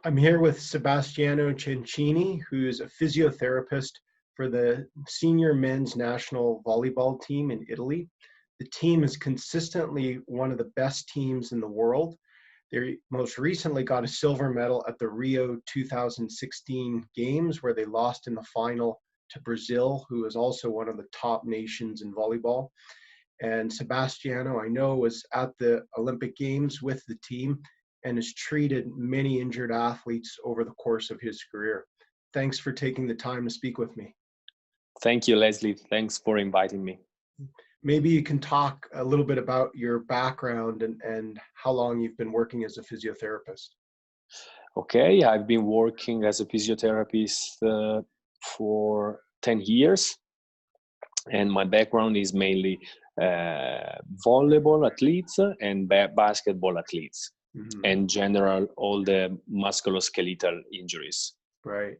I'm here with Sebastiano Cencini, who's a physiotherapist for the senior men's national volleyball team in Italy. The team is consistently one of the best teams in the world. They most recently got a silver medal at the Rio 2016 games, where they lost in the final to Brazil, who is also one of the top nations in volleyball. And Sebastiano, I know, was at the Olympic Games with the team and has treated many injured athletes over the course of his career. Thanks for taking the time to speak with me. Thank you, Leslie. Thanks for inviting me. Maybe you can talk a little bit about your background and how long you've been working as a physiotherapist. Okay, I've been working as a physiotherapist for 10 years, and my background is mainly volleyball athletes and basketball athletes, and general all the musculoskeletal injuries. Right.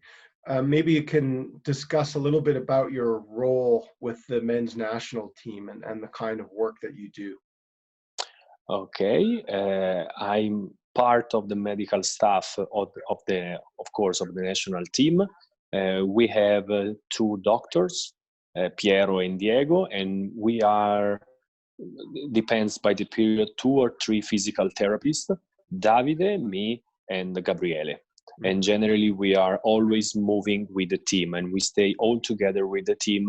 Maybe you can discuss a little bit about your role with the men's national team and the kind of work that you do. Okay, I'm part of the medical staff of the national team. We have two doctors, Piero and Diego, and we are, depends by the period, 2 or 3 physical therapists, Davide, me, and Gabriele. And generally we are always moving with the team, and we stay all together with the team.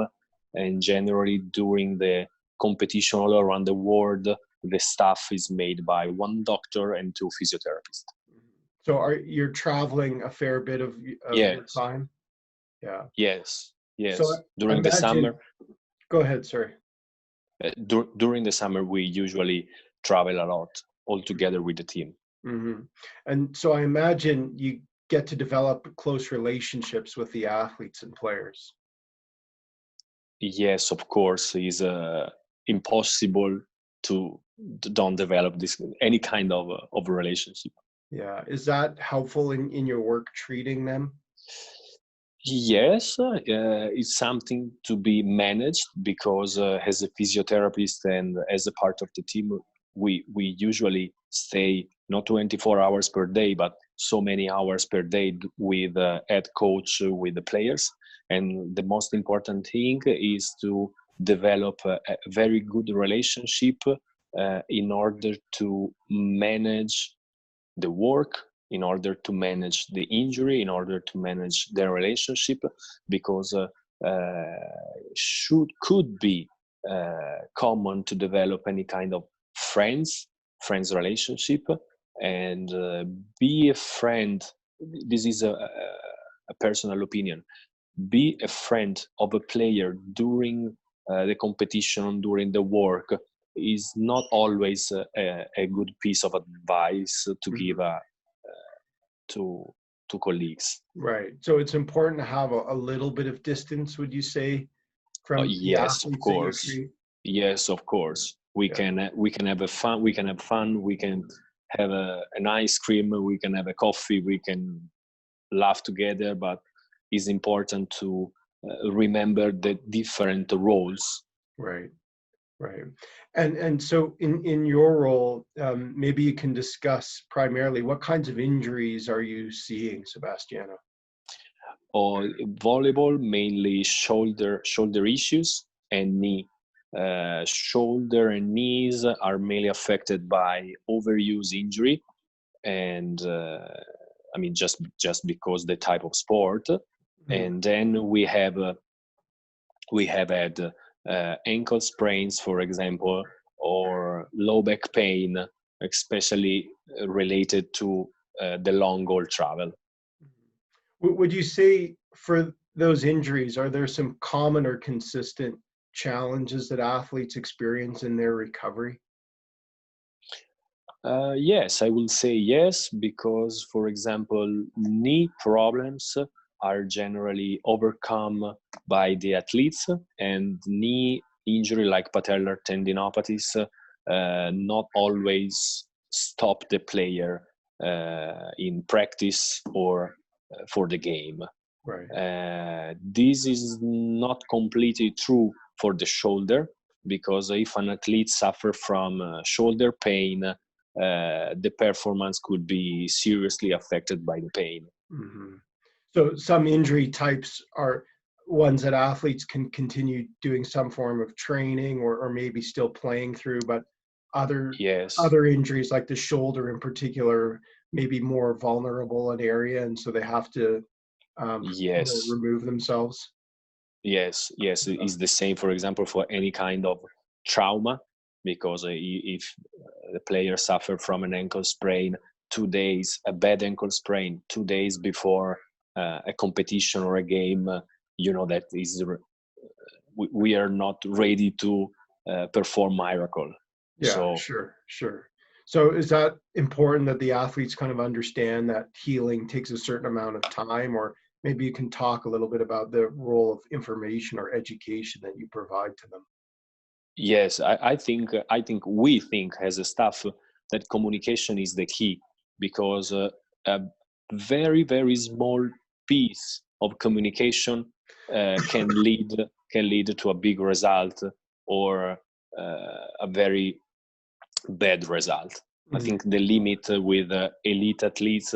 And generally during the competition all around the world, the staff is made by 1 doctor and 2 physiotherapists. So you're traveling a fair bit of your time? Yeah. Yes. So during the summer. Go ahead, sorry. During the summer, we usually travel a lot, all together with the team. And so I imagine you get to develop close relationships with the athletes and players. Yes, of course. It's impossible to don't develop any kind of relationship. Yeah. Is that helpful in your work treating them? Yes, it's something to be managed, because as a physiotherapist and as a part of the team, we usually stay not 24 hours per day, but so many hours per day with the head coach, with the players. And the most important thing is to develop a very good relationship in order to manage the work, in order to manage the injury, in order to manage their relationship, because could be common to develop any kind of friends relationship, and be a friend. This is a personal opinion. Be a friend of a player during the competition, during the work, is not always a good piece of advice to give to colleagues. Right. So it's important to have a little bit of distance, would you say, from the athletes of course. that you treat? Yes, of course. We can have fun. We can have an ice cream. We can have a coffee. We can laugh together. But it's important to remember the different roles. Right. Right. And so in your role, maybe you can discuss primarily what kinds of injuries are you seeing, Sebastiano? Volleyball, mainly shoulder issues and knee. Shoulder and knees are mainly affected by overuse injury, and just because the type of sport. And then we have had ankle sprains, for example, or low back pain, especially related to the long haul travel. Would you say for those injuries, are there some common or consistent challenges that athletes experience in their recovery? Yes, I will say yes, because, for example, knee problems are generally overcome by the athletes, and knee injury like patellar tendinopathies not always stop the player in practice or for the game. Right. This is not completely true for the shoulder, because if an athlete suffers from shoulder pain, the performance could be seriously affected by the pain. Mm-hmm. So some injury types are ones that athletes can continue doing some form of training or maybe still playing through, but other Yes. other injuries like the shoulder in particular may be more vulnerable an area, and so they have to Yes. remove themselves. Yes, yes, it's the same, for example, for any kind of trauma, because if the player suffer from an ankle sprain 2 days, a bad ankle sprain 2 days before a competition or a game, that is, we are not ready to perform miracle. Yeah, So sure. So is that important that the athletes kind of understand that healing takes a certain amount of time, or maybe you can talk a little bit about the role of information or education that you provide to them? yes, I think we think as a staff that communication is the key, because a very very small piece of communication can lead to a big result, or a very bad result. I Mhm. think the limit with elite athletes,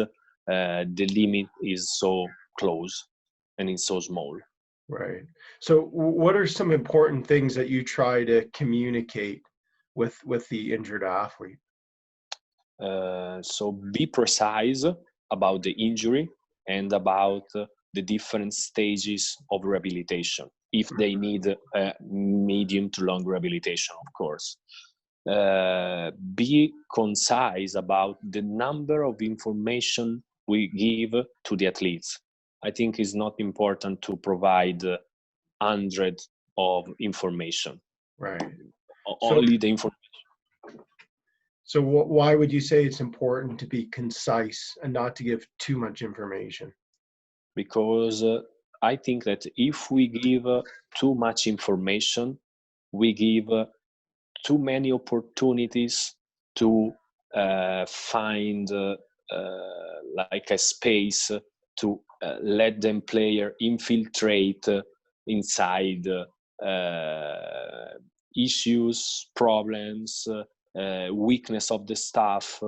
the limit is so close and it's so small. Right. So what are some important things that you try to communicate with the injured athlete? So be precise about the injury and about the different stages of rehabilitation, if they need a medium to long rehabilitation, of course. Be concise about the number of information we give to the athletes. I think it's not important to provide hundreds of information. Right. So Only the information. so why would you say it's important to be concise and not to give too much information? Because I think that if we give too much information, we give too many opportunities to find like a space to let them player infiltrate inside issues, problems, weakness of the staff,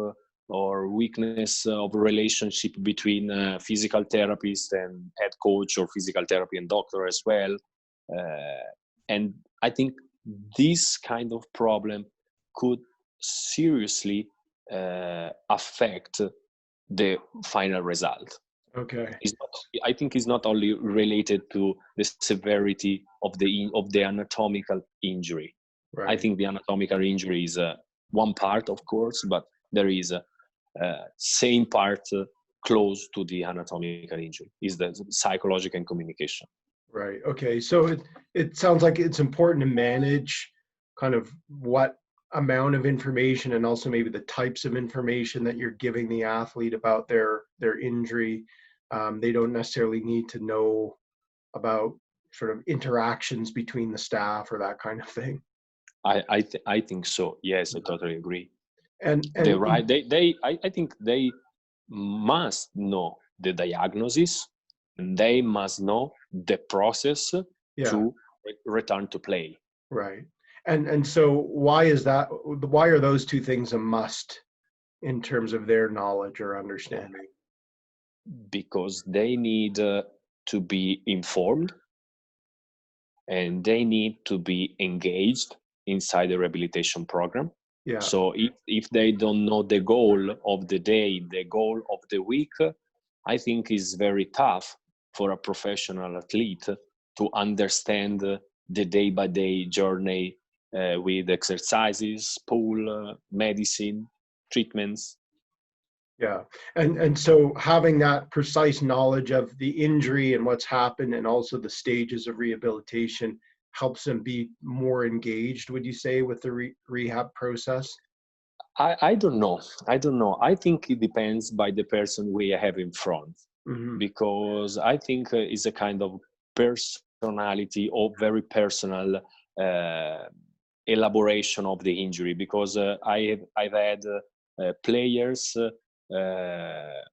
or weakness of relationship between physical therapist and head coach, or physical therapy and doctor as well. And I think this kind of problem could seriously affect the final result. Okay. It's not, I think it's not only related to the severity of the anatomical injury. I Right. think the anatomical injury is one part, of course, but there is a same part close to the anatomical injury is the psychological and communication. Right. Okay. So it sounds like it's important to manage kind of what amount of information and also maybe the types of information that you're giving the athlete about their injury. They don't necessarily need to know about sort of interactions between the staff or that kind of thing. I think so. Yes, I totally agree. And They and right. I think they must know the diagnosis, and they must know the process yeah, to return to play. right. And so why is that? Why are those two things a must in terms of their knowledge or understanding? Because they need to be informed, and they need to be engaged inside the rehabilitation program. Yeah. So if they don't know the goal of the day, the goal of the week, I think it's very tough for a professional athlete to understand the day-by-day journey with exercises, pool, medicine, treatments. Yeah. And so having that precise knowledge of the injury and what's happened and also the stages of rehabilitation helps them be more engaged, would you say, with the rehab process? I don't know. I don't know. I think it depends by the person we have in front, Hmm. because I think it's a kind of personality or very personal uh, elaboration of the injury. Because I've had players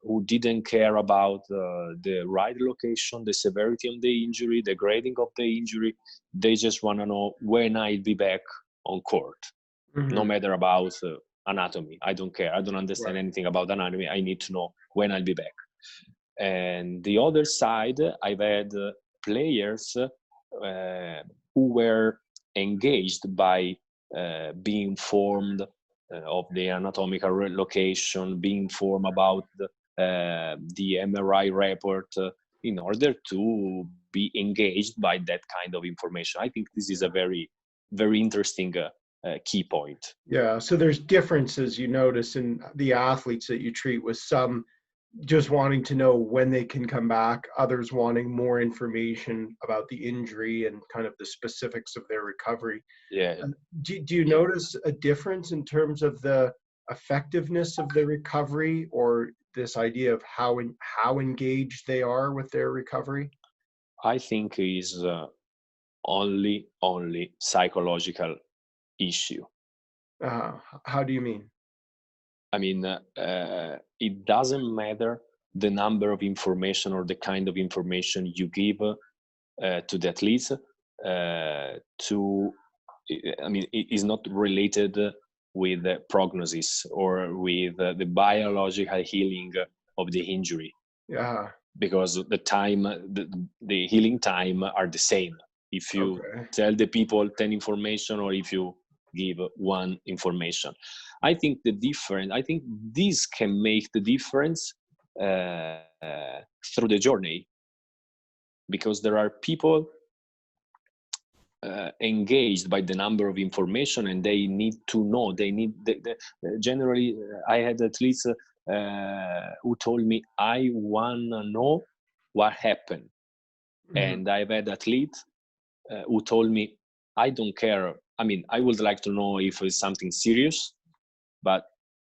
who didn't care about the right location, the severity of the injury, the grading of the injury. They just want to know when I'll be back on court, no Hmm. matter about anatomy. I don't care. I don't understand anything about anatomy. I need to know when I'll be back. And the other side, I've had players who were engaged by being informed of the anatomical location, being informed about the MRI report, in order to be engaged by that kind of information. I think this is a very, very interesting key point. Yeah, so there's differences you notice in the athletes that you treat, with some just wanting to know when they can come back, others wanting more information about the injury and kind of the specifics of their recovery. Yeah. Do you notice a difference in terms of the effectiveness of the recovery, or this idea of how engaged they are with their recovery? I think is only psychological issue. How do you mean? I mean, it doesn't matter the number of information or the kind of information you give to the athletes. It is not related with the prognosis or with the biological healing of the injury. Yeah. Because the time, the healing time are the same. If you tell the people 10 information, or if you give one information, I think this can make the difference through the journey, because there are people engaged by the number of information, and they need to know. Generally, I had athletes who told me, I wanna know what happened. Mm-hmm. And I've had athletes who told me, I don't care. I mean, I would like to know if it's something serious, but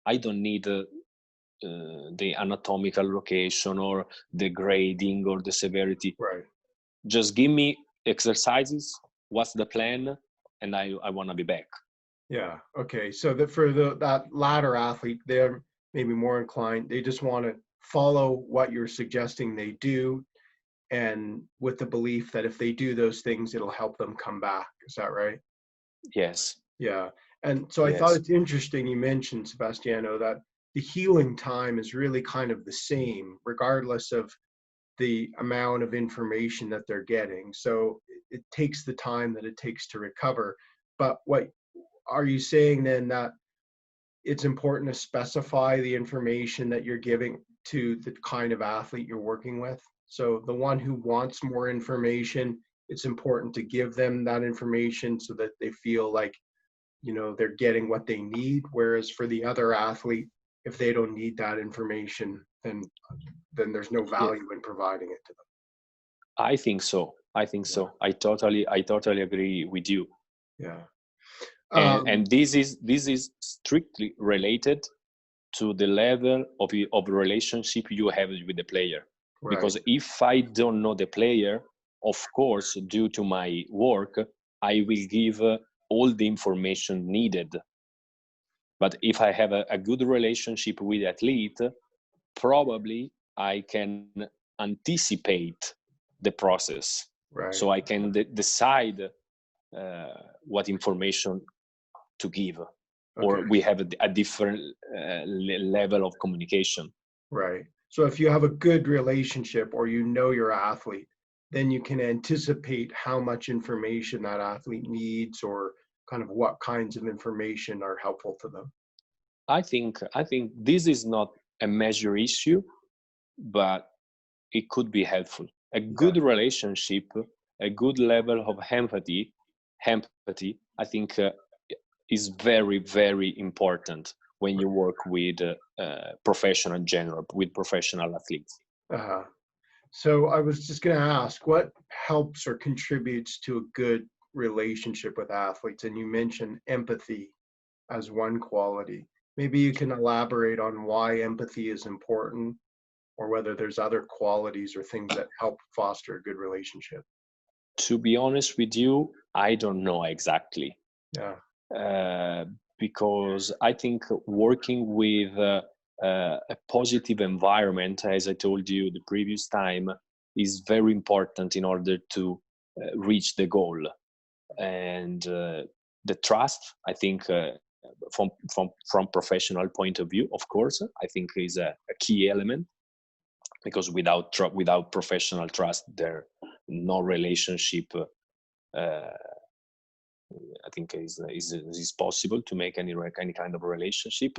I don't need the anatomical location or the grading or the severity. Right. Just give me exercises. What's the plan? And I want to be back. Yeah. Okay. So that latter athlete, they're maybe more inclined. They just want to follow what you're suggesting they do, and with the belief that if they do those things, it'll help them come back. Is that right? Yes. Yeah. And so I thought it's interesting you mentioned, Sebastiano, that the healing time is really kind of the same, regardless of the amount of information that they're getting. So it takes the time that it takes to recover. But what are you saying then, that it's important to specify the information that you're giving to the kind of athlete you're working with? So the one who wants more information, it's important to give them that information so that they feel like, they're getting what they need. Whereas for the other athlete, if they don't need that information, then there's no value in providing it to them. I think so. I totally agree with you. Yeah. And this is strictly related to the level of relationship you have with the player. Right. Because if I don't know the player, of course, due to my work, I will give all the information needed. But if I have a good relationship with the athlete, probably I can anticipate the process. Right. So I can decide what information to give. Okay. Or we have a different level of communication. Right. So if you have a good relationship, or your athlete, then you can anticipate how much information that athlete needs, or kind of what kinds of information are helpful to them. I think this is not a major issue, but it could be helpful. A good relationship, a good level of empathy, I think is very, very important when you work with professional athletes. Uh-huh. So I was just going to ask, what helps or contributes to a good relationship with athletes? And you mentioned empathy as one quality. Maybe you can elaborate on why empathy is important, or whether there's other qualities or things that help foster a good relationship. To be honest with you, I don't know exactly. Yeah. Because I think working with a positive environment, as I told you the previous time, is very important in order to reach the goal. And the trust, I think from professional point of view, of course, I think is a key element, because without professional trust, there no relationship. I think is possible to make any kind of relationship.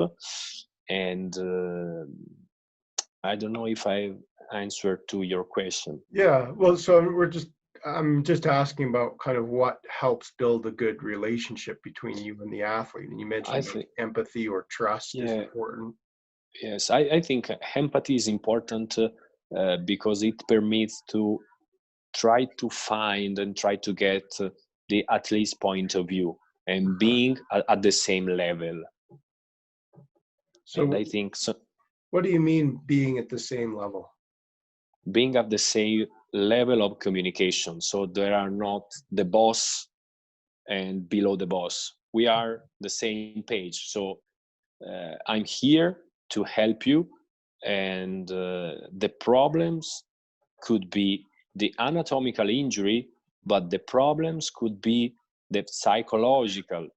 And I don't know if I answered to your question. Yeah, well, so I'm just asking about kind of what helps build a good relationship between you and the athlete. And you I mentioned think, empathy or trust is yeah, important. yes, I think empathy is important because it permits to try to find and try to get the athlete's point of view and being at the same level. And So I think so, what do you mean being at the same level? being at the same level of communication. So there are not the boss and below the boss. We are the same page. So I'm here to help you, and the problems could be the anatomical injury, but the problems could be the psychological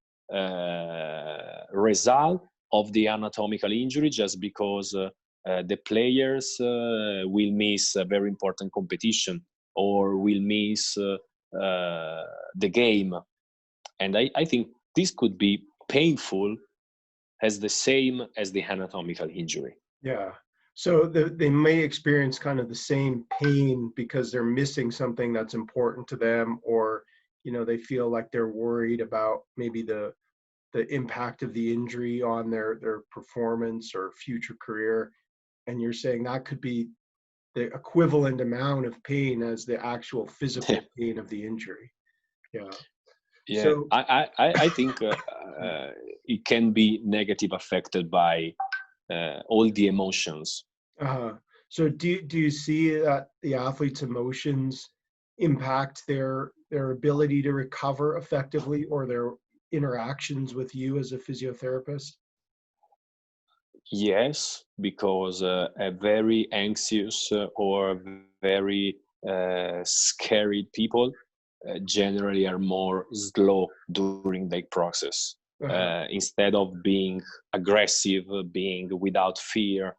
result of the anatomical injury, just because the players will miss a very important competition or will miss the game. And I think this could be painful as the same as the anatomical injury. Yeah. So they may experience kind of the same pain because they're missing something that's important to them, or, they feel like they're worried about maybe the impact of the injury on their performance or future career. And you're saying that could be the equivalent amount of pain as the actual physical pain of the injury. Yeah. Yeah, So, I think it can be negative affected by all the emotions. uh, so do you see that the athlete's emotions impact their ability to recover effectively, or their interactions with you as a physiotherapist? Yes, because a very anxious or very scary people generally are more slow during the process. Uh-huh. Instead of being aggressive, being without fear,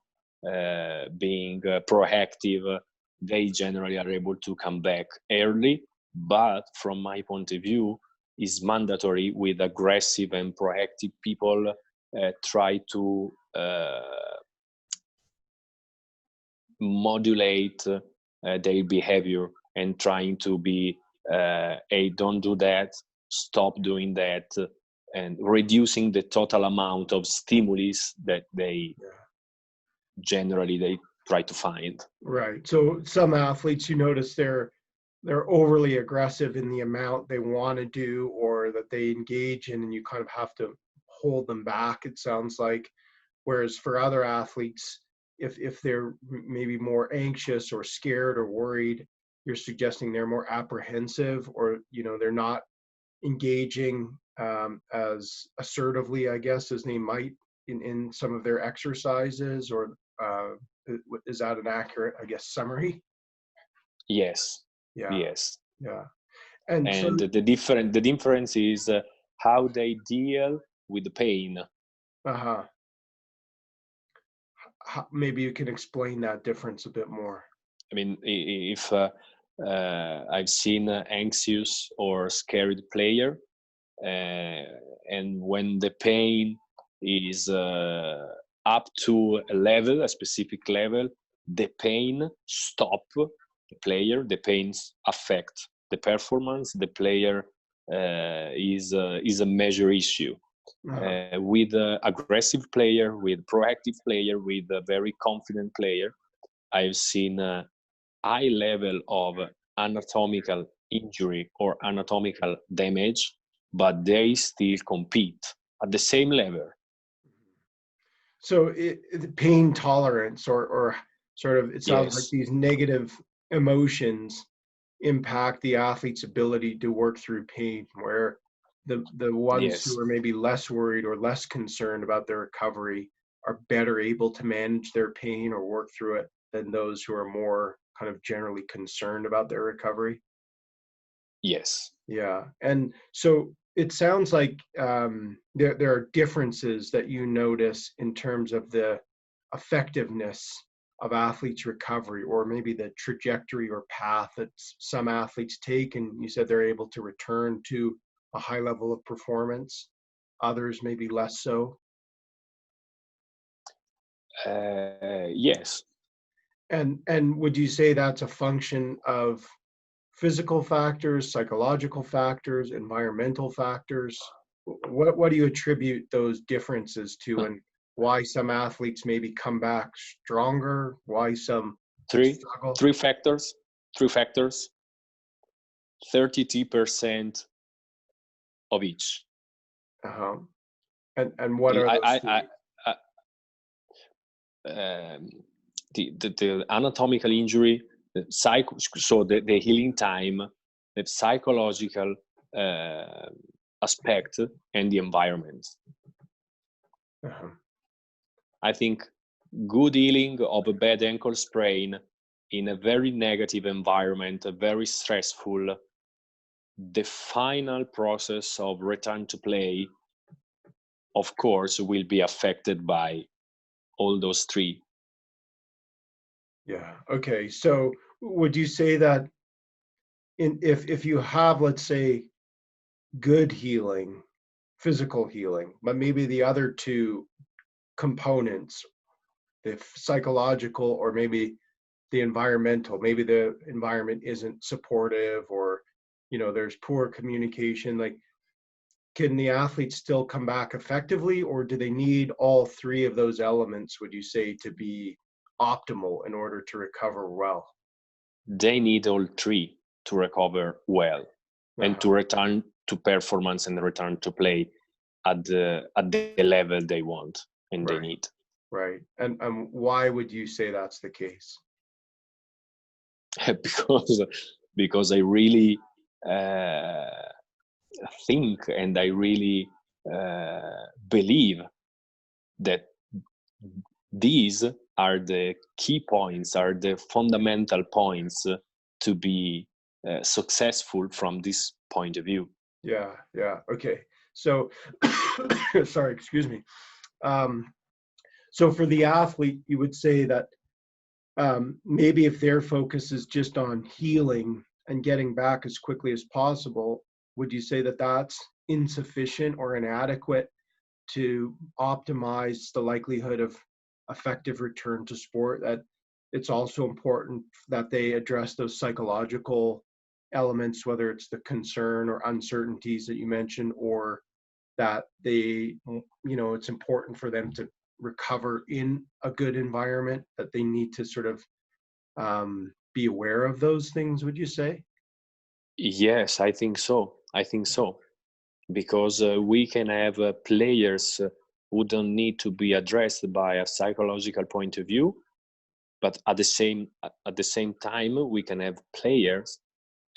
being proactive, they generally are able to come back early. But from my point of view, is mandatory with aggressive and proactive people try to modulate their behavior and trying to be hey, don't do that, stop doing that, and reducing the total amount of stimulus that they generally they try to find. Right. So some athletes, you notice they're overly aggressive in the amount they want to do or that they engage in, and you kind of have to hold them back, it sounds like. Whereas for other athletes, if they're maybe more anxious or scared or worried, you're suggesting they're more apprehensive, or they're not engaging as assertively, I guess, as they might in some of their exercises, or is that an accurate, I guess, summary? Yes, Yeah, yes. yeah. And so, And the difference is how they deal with the pain. uh-huh. Maybe you can explain that difference a bit more. I mean, if I've seen anxious or scared player, and when the pain is up to a specific level, the pain stop the player. The pains affect the performance. The player is a major issue. Uh-huh. With aggressive player, with proactive player, with a very confident player, I've seen a high level of anatomical injury or anatomical damage, but they still compete at the same level. So the pain tolerance, or sort of, it sounds like Yes, these negative emotions impact the athlete's ability to work through pain, where the ones who yes, are maybe less worried or less concerned about their recovery are better able to manage their pain or work through it than those who are more kind of generally concerned about their recovery. yes. Yeah. And so it sounds like there are differences that you notice in terms of the effectiveness of athletes' recovery, or maybe the trajectory or path that some athletes take. And you said they're able to return to a high level of performance, others maybe less so. Yes. And would you say that's a function of physical factors, psychological factors, environmental factors? What do you attribute those differences to, and why some athletes maybe come back stronger, why some struggle? Three factors. 32% of each. Uh-huh. And what are those three? The anatomical injury, the healing time, the psychological aspect, and the environment. Uh-huh. I think good healing of a bad ankle sprain in a very negative environment, very stressful, the final process of return to play, of course, will be affected by all those three. Yeah. Okay. So would you say that if you have, let's say, good healing, physical healing, but maybe the other two components, the psychological or maybe the environmental, maybe the environment isn't supportive, or there's poor communication, like, can the athletes still come back effectively, or do they need all three of those elements, would you say, to be optimal in order to recover well? They need all three to recover well and to return to performance and return to play at the level they want and they need. Right. And why would you say that's the case? because I really think, and I really believe that these are the key points, are the fundamental points to be successful from this point of view. Yeah. Okay. So, sorry, excuse me. So for the athlete, you would say that maybe if their focus is just on healing and getting back as quickly as possible, would you say that that's insufficient or inadequate to optimize the likelihood of effective return to sport? That it's also important that they address those psychological elements, whether it's the concern or uncertainties that you mentioned, or that they, it's important for them to recover in a good environment, that they need to sort of be aware of those things, would you say? Yes, I think so. Because we can have players who don't need to be addressed by a psychological point of view, but at the same time we can have players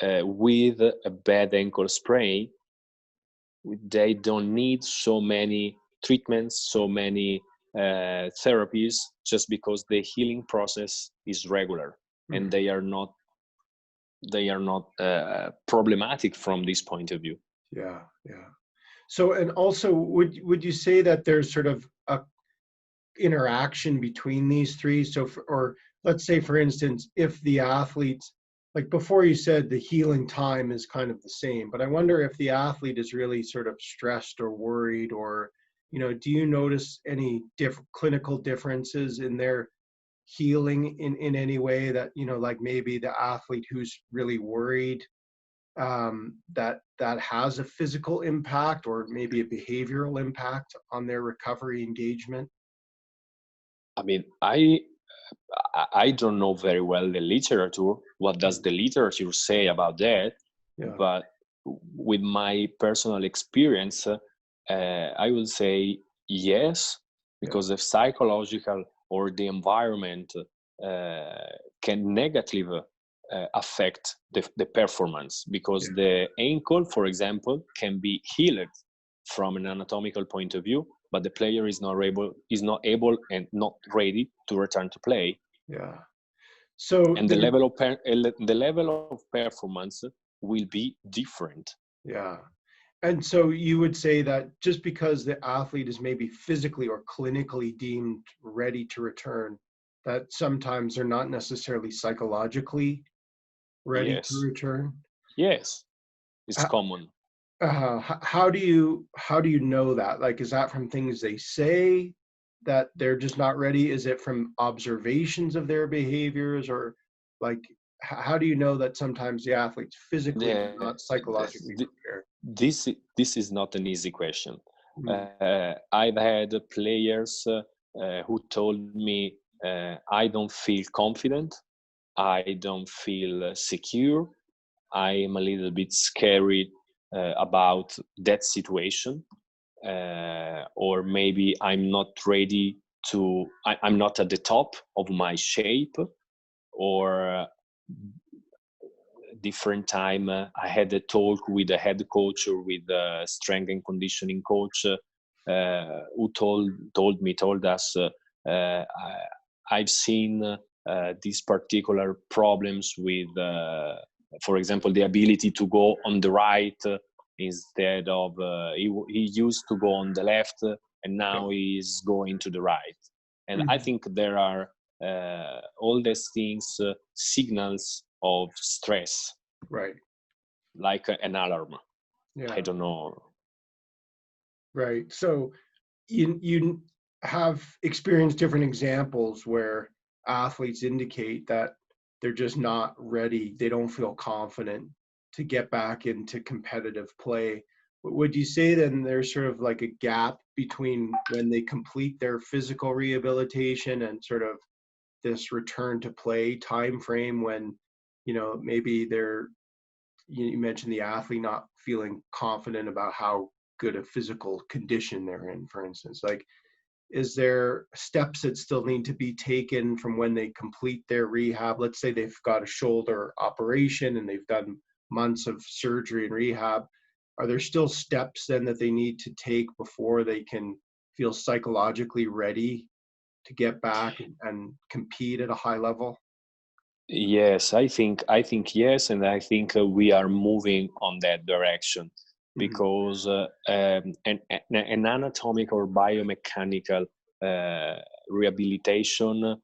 with a bad ankle sprain. They don't need so many treatments, so many therapies, just because the healing process is regular. And they are not problematic from this point of view. Yeah. So, and also, would you say that there's sort of a interaction between these three? So, or let's say, for instance, if the athletes, like before you said the healing time is kind of the same, but I wonder if the athlete is really sort of stressed or worried, or, do you notice any clinical differences in their healing in any way, that, like maybe the athlete who's really worried, that has a physical impact or maybe a behavioral impact on their recovery engagement? I mean, I don't know very well the literature. What does the literature say about that? Yeah. But with my personal experience, I would say yes, because the psychological or the environment can negatively affect the performance, because the ankle, for example, can be healed from an anatomical point of view, but the player is not able and not ready to return to play. Yeah. So and the level of performance will be different. Yeah. And so you would say that just because the athlete is maybe physically or clinically deemed ready to return, that sometimes they're not necessarily psychologically ready to Yes, return. yes, it's Uh, common. how do you know that? Like, is that from things they say that they're just not ready? Is it from observations of their behaviors, or like how do you know that sometimes the athlete's physically but The, not psychologically the, prepared? this is not an easy question. Mm, I've had players who told me, I don't feel confident, I don't feel secure, I am a little bit scary about that situation, or maybe I'm not ready to, I'm not at the top of my shape, or different time I had a talk with a head coach or with a strength and conditioning coach who told us I've seen these particular problems with for example the ability to go on the right instead of he used to go on the left and yeah. now he's going to the right, and I Mhm. think there are all these things signals of stress, Right. like an alarm. I Yeah. don't know. Right. So you have experienced different examples where athletes indicate that they're just not ready. They don't feel confident to get back into competitive play. Would you say then there's sort of like a gap between when they complete their physical rehabilitation and sort of this return to play time frame when, maybe they're, you mentioned the athlete not feeling confident about how good a physical condition they're in, for instance. Like, is there steps that still need to be taken from when they complete their rehab? Let's say they've got a shoulder operation and they've done months of surgery and rehab. Are there still steps then that they need to take before they can feel psychologically ready to get back and compete at a high level? Yes, I think yes, and I think we are moving on that direction Mhm. because an anatomical or biomechanical rehabilitation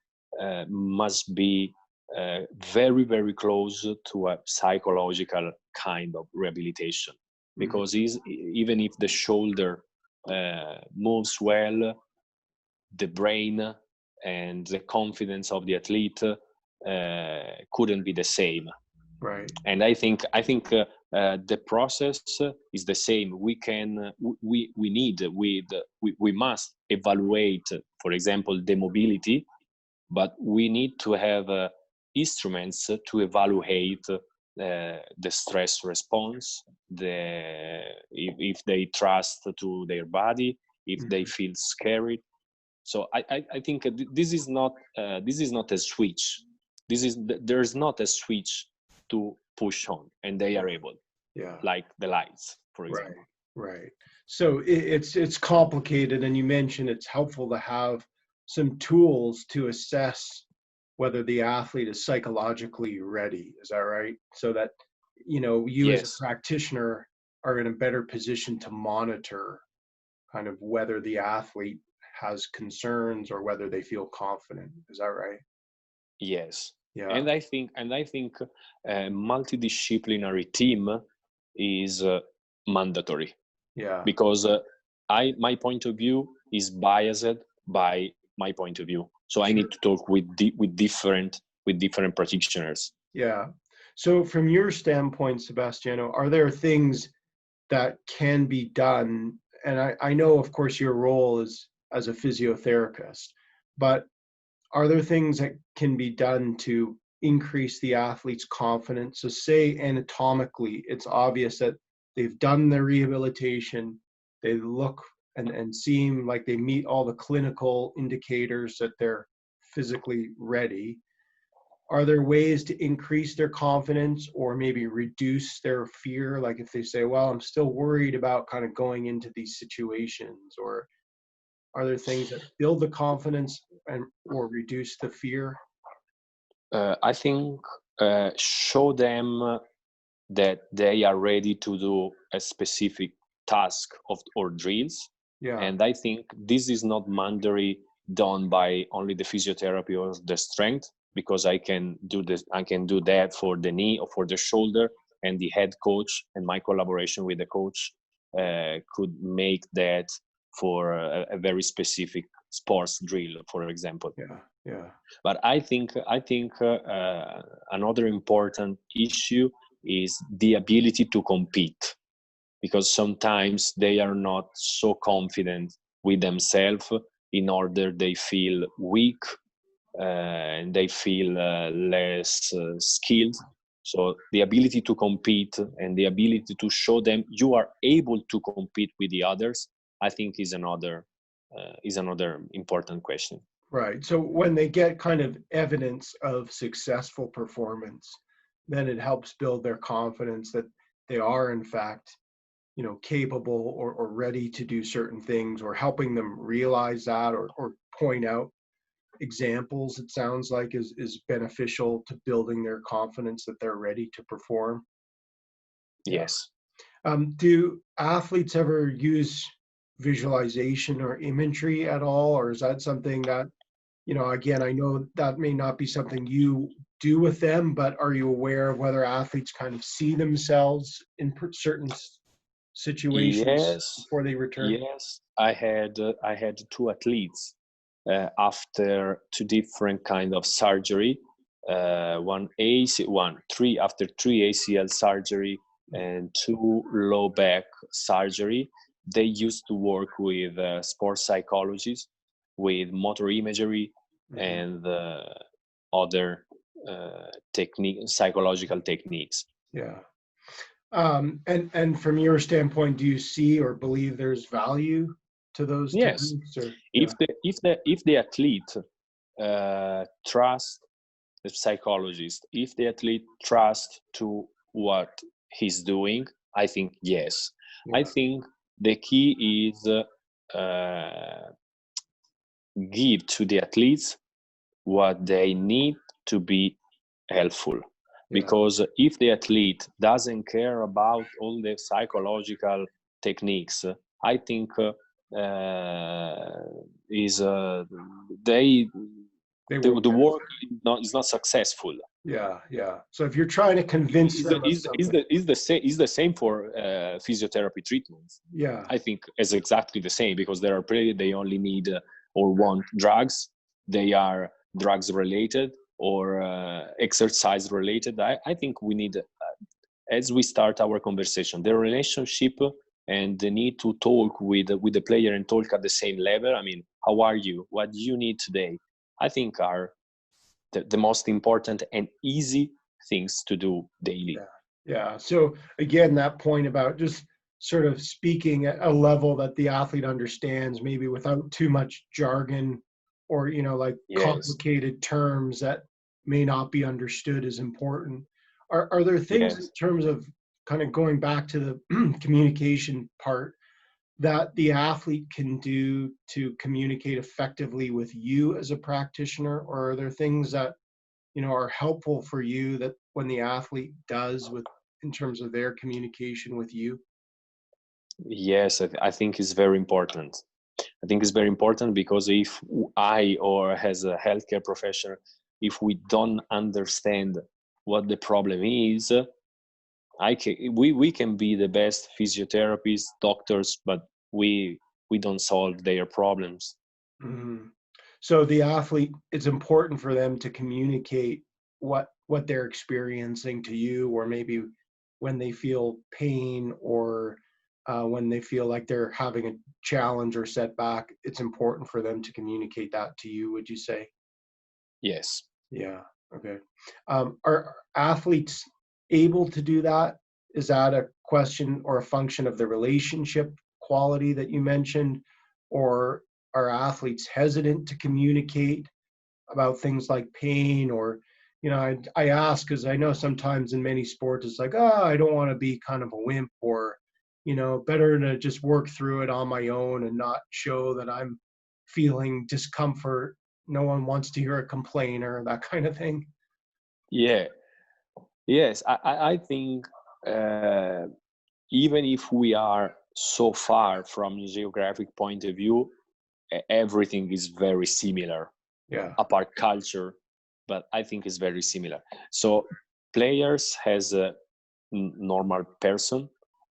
must be very very close to a psychological kind of rehabilitation, Mhm. because even if the shoulder moves well, the brain and the confidence of the athlete couldn't be the same. Right. And I think the process is the same. We must evaluate, for example, the mobility, but we need to have instruments to evaluate the stress response, if they trust to their body, if they Mhm. feel scared. So I think this is not a switch. There's not a switch to push on, and they Yeah. are able, Yeah. like the lights, for Right. example. Right. So it's complicated, and you mentioned it's helpful to have some tools to assess whether the athlete is psychologically ready. Is that right? So that you as a Yes, practitioner are in a better position to monitor kind of whether the athlete has concerns or whether they feel confident. Is that right? yes, Yeah. and I think a multidisciplinary team is mandatory, Yeah. because my point of view is biased by my point of view. So I need Sure. to talk with different practitioners. Yeah. So from your standpoint, Sebastiano, are there things that can be done? And I know, of course, your role is as a physiotherapist, but are there things that can be done to increase the athlete's confidence? So say anatomically, it's obvious that they've done their rehabilitation, they look and seem like they meet all the clinical indicators that they're physically ready. Are there ways to increase their confidence or maybe reduce their fear? Like if they say, well, I'm still worried about kind of going into these situations, or are there things that build the confidence and or reduce the fear? I think show them that they are ready to do a specific task or drills. Yeah. And I think this is not mandatory done by only the physiotherapy or the strength, because I can do that for the knee or for the shoulder, and the head coach and my collaboration with the coach could make that for a very specific sports drill, for example. Yeah. But I think another important issue is the ability to compete, because sometimes they are not so confident with themselves, in order they feel weak and they feel less skilled. So the ability to compete and the ability to show them you are able to compete with the others, I think is another important question. Right. So when they get kind of evidence of successful performance, then it helps build their confidence that they are in fact, capable or ready to do certain things, or helping them realize that, or point out examples, it sounds like is beneficial to building their confidence that they're ready to perform. Yeah. Yes. Do athletes ever use visualization or imagery at all, or is that something that, again, I know that may not be something you do with them, but are you aware of whether athletes kind of see themselves in certain situations Yes. before they return? Yes. I had two athletes after two different kind of surgery. After three ACL surgery and two low back surgery. They used to work with sports psychologists, with motor imagery, and other psychological techniques. Yeah. And from your standpoint, do you see or believe there's value to those Yes. techniques? Or If the athlete trust the psychologist, if the athlete trusts to what he's doing, I think yes. I think the key is give to the athletes what they need to be helpful. Because if the athlete doesn't care about all the psychological techniques, I think the work is not successful. Yeah. So if you're trying to convince them of something, is the same for physiotherapy treatments. Yeah. I think it's exactly the same, because they only need or want drugs. They are drugs related or exercise related. I think we need, as we start our conversation, the relationship and the need to talk with the player and talk at the same level. I mean, how are you? What do you need today? I think are the most important and easy things to do daily. Yeah. So again, that point about just sort of speaking at a level that the athlete understands, maybe without too much jargon or, complicated terms that may not be understood, is important. Are there things in terms of kind of going back to the communication part that the athlete can do to communicate effectively with you as a practitioner? Or are there things that, are helpful for you that when the athlete does in terms of their communication with you? Yes, I think it's very important. I think it's very important, because if I, or as a healthcare professional, if we don't understand what the problem is, we can be the best physiotherapists, doctors, but we don't solve their problems. Mm-hmm. So the athlete, it's important for them to communicate what they're experiencing to you, or maybe when they feel pain, or when they feel like they're having a challenge or setback, it's important for them to communicate that to you, would you say? Yes. Yeah. Okay. Are athletes able to do that? Is that a question or a function of the relationship quality that you mentioned? Or are athletes hesitant to communicate about things like pain? Or, I ask because I know sometimes in many sports it's like, oh, I don't want to be kind of a wimp, or, better to just work through it on my own and not show that I'm feeling discomfort. No one wants to hear a complainer, that kind of thing. Yeah. Yes, I think even if we are so far from a geographic point of view, everything is very similar, Yeah. apart culture, but I think it's very similar. So players as a normal person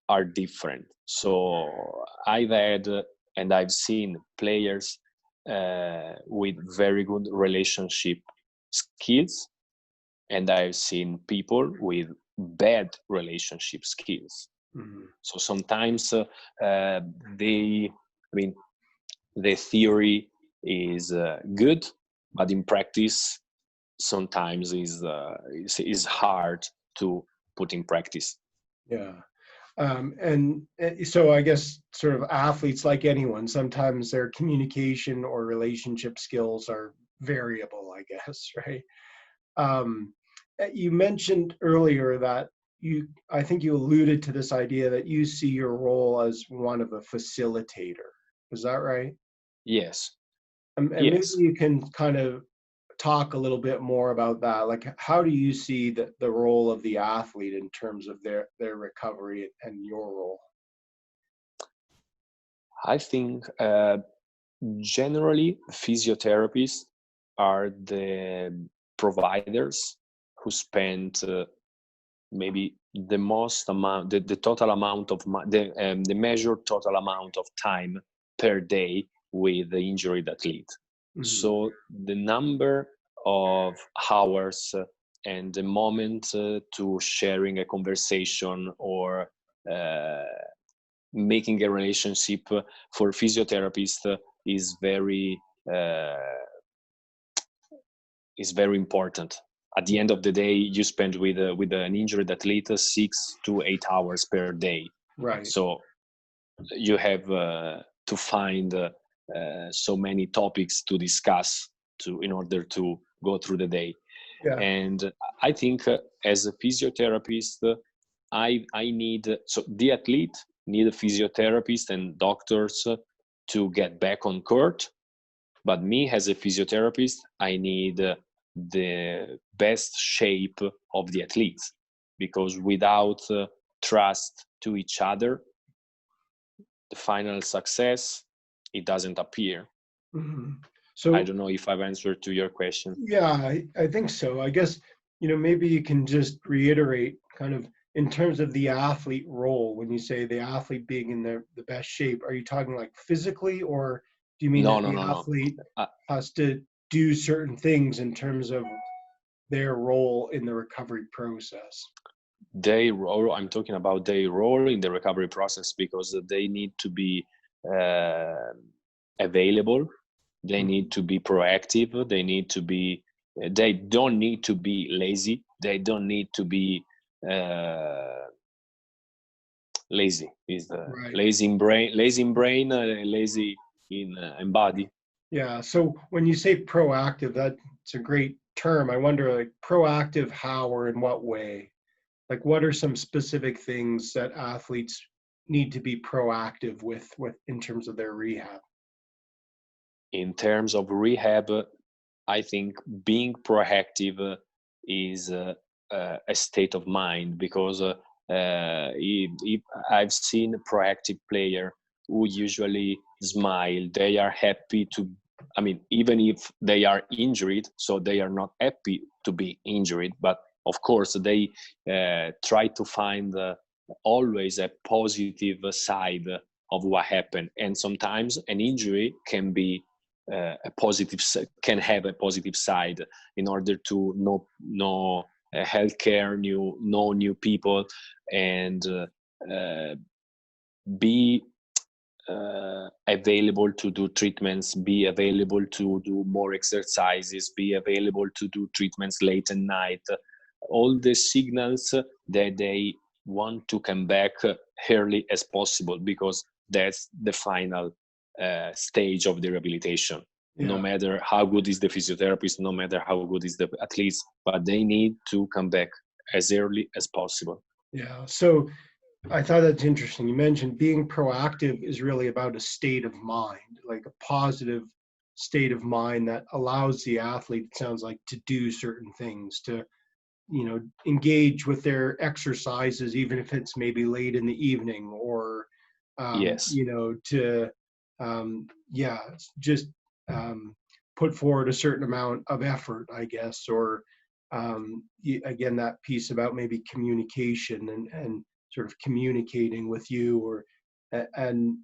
are different. So I've had and I've seen players with very good relationship skills, and I've seen people with bad relationship skills. Mm-hmm. So sometimes they, I mean, the theory is good, but in practice, sometimes is hard to put in practice. Yeah. And so I guess sort of athletes, like anyone, sometimes their communication or relationship skills are variable, I guess, right? Um, you mentioned earlier that I think you alluded to this idea that you see your role as one of a facilitator. Is that right? Yes, And maybe yes. you can kind of talk a little bit more about that. Like, how do you see the role of the athlete in terms of their recovery and your role? I think generally physiotherapists are the providers who spend maybe the most amount, the total amount of the measured total amount of time per day with the injured athlete. Mhm. So the number of hours and the moment to sharing a conversation or uh, making a relationship for physiotherapist uh, is very important. At the end of the day, you spend with an injured athlete 6 to 8 hours per day. Right. So you have to find so many topics to discuss in order to go through the day. Yeah. And I think as a physiotherapist, I need, so the athlete need a physiotherapist and doctors to get back on court. But me as a physiotherapist, I need the best shape of the athletes, because without trust to each other, the final success, it doesn't appear. Mhm. I So don't know if I've answered to your question. yeah, I think so. I guess, maybe you can just reiterate kind of in terms of the athlete role, when you say the athlete being in the best shape, are you talking like physically, or do you mean No, that no, the no, no. athlete Uh, has to do certain things in terms of their role in the recovery process? their role, I'm talking about their role in the recovery process, because they need to be uh, available. They need Mhm. to be proactive. They don't need to be lazy. They don't need to be uh, lazy. Is the Right. lazy in brain, lazy in body. Yeah. So when you say proactive, that's a great term. I wonder, like, proactive how or in what way? Like, what are some specific things that athletes need to be proactive with in terms of their rehab? In terms of rehab, I think being proactive is a state of mind, because if I've seen a proactive player who usually smile. They are happy to, I mean, even if they are injured, so they are not happy to be injured, but of course they try to find always a positive side of what happened. And sometimes an injury can be can have a positive side, in order to know healthcare, know new people, and be available to do treatments, be available to do more exercises, be available to do treatments late at night. All the signals that they want to come back early as possible, because that's the final stage of the rehabilitation. No Yeah, matter how good is the physiotherapist, no matter how good is the athletes, but they need to come back as early as possible. yeah. So I thought that's interesting. You mentioned being proactive is really about a state of mind, like a positive state of mind that allows the athlete, it sounds like, to do certain things, to, engage with their exercises, even if it's maybe late in the evening, or Yes. To yeah, just put forward a certain amount of effort, I guess, or again, that piece about maybe communication and sort of communicating with you, or and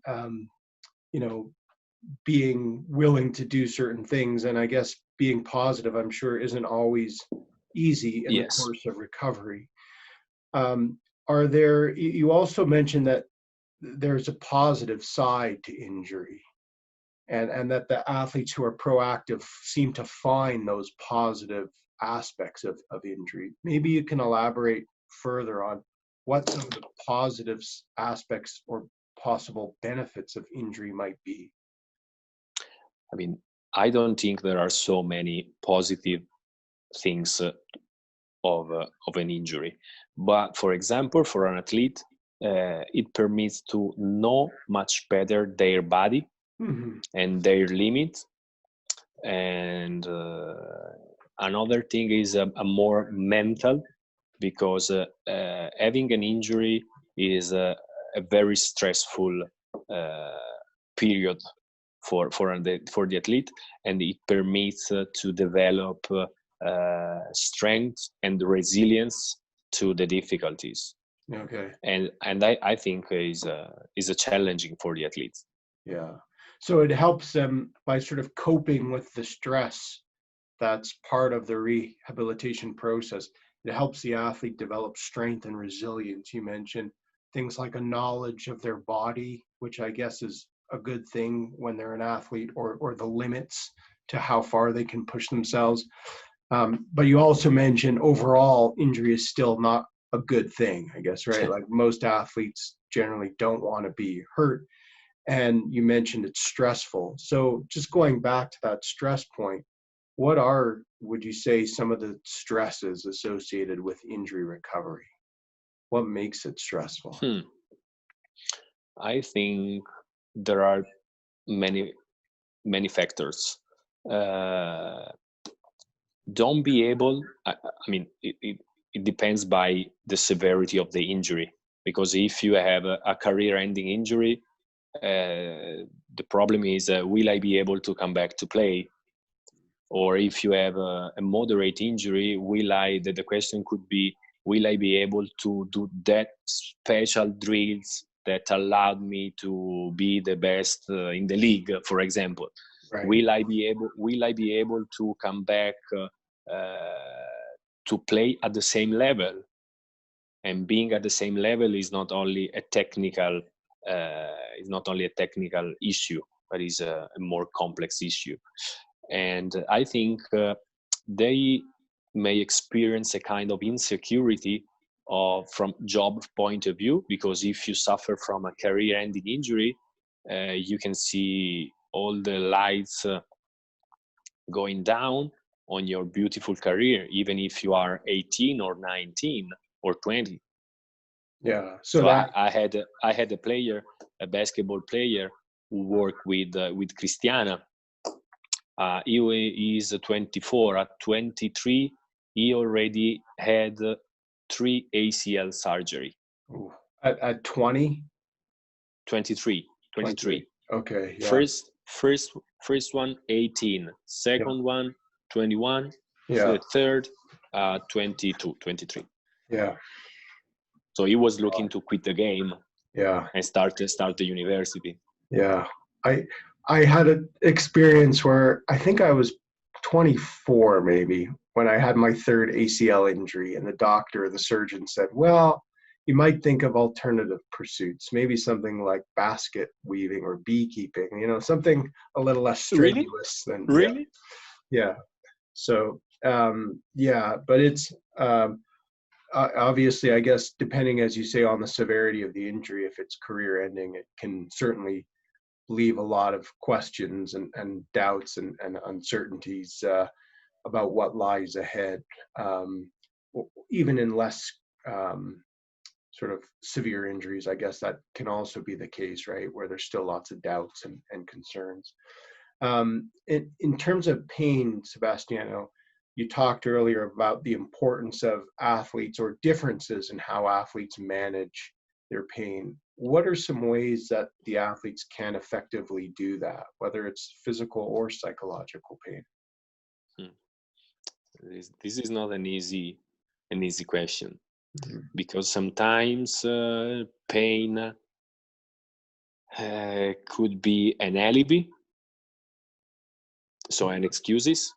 being willing to do certain things. And I guess being positive, I'm sure, isn't always easy in the Yes. course of recovery. Are there, you also mentioned that there's a positive side to injury, and that the athletes who are proactive seem to find those positive aspects of injury. Maybe you can elaborate further on what some of the positive aspects or possible benefits of injury might be. I mean, I don't think there are so many positive things of an injury. But for example, for an athlete, it permits to know much better their body Mm-hmm. and their limits. And another thing is a more mental, because having an injury is a very stressful period for the athlete, and it permits to develop strength and resilience to the difficulties. Okay. And I think is a challenging for the athletes. Yeah. So it helps them by sort of coping with the stress that's part of the rehabilitation process. It helps the athlete develop strength and resilience. You mentioned things like a knowledge of their body, which I guess is a good thing when they're an athlete, or the limits to how far they can push themselves. But you also mentioned overall injury is still not a good thing, I guess, right? Like most athletes generally don't want to be hurt. And you mentioned it's stressful. So just going back to that stress point, what are, would you say, some of the stresses associated with injury recovery? What makes it stressful? I think there are many factors. Don't be able, I mean, it depends by the severity of the injury, because if you have a career-ending injury, the problem is, will I be able to come back to play? Or if you have a moderate injury, the question could be, will I be able to do that special drills that allowed me to be the best in the league, for example? Right. Will I be able to come back to play at the same level? And being at the same level is not only a technical issue, but is a more complex issue. And I think they may experience a kind of insecurity from job point of view, because if you suffer from a career-ending injury, you can see all the lights going down on your beautiful career, even if you are 18 or 19 or 20. Yeah. So I had a basketball player who worked with Cristiana. He is 24. At 23, he already had 3 ACL surgery. At 20? 23. 23. Okay. Yeah. First one 18. Second one 21. Yeah. Third 22, 23. Yeah. So he was looking to quit the game. Yeah. And start the university. Yeah. I had an experience where I think I was 24 maybe when I had my third ACL injury, and the surgeon said, well, you might think of alternative pursuits, maybe something like basket weaving or beekeeping, something a little less strenuous than. Really? Yeah. So but it's obviously, I guess, depending, as you say, on the severity of the injury, if it's career ending, it can certainly leave a lot of questions and doubts and uncertainties about what lies ahead. Even in less sort of severe injuries, I guess that can also be the case, right? Where there's still lots of doubts and concerns. In terms of pain, Sebastiano, you talked earlier about the importance of athletes, or differences in how athletes manage their pain. what are some ways that the athletes can effectively do that, whether it's physical or psychological pain? Hmm. This is not an easy question, Mhm. because sometimes pain could be an alibi, so an excuses,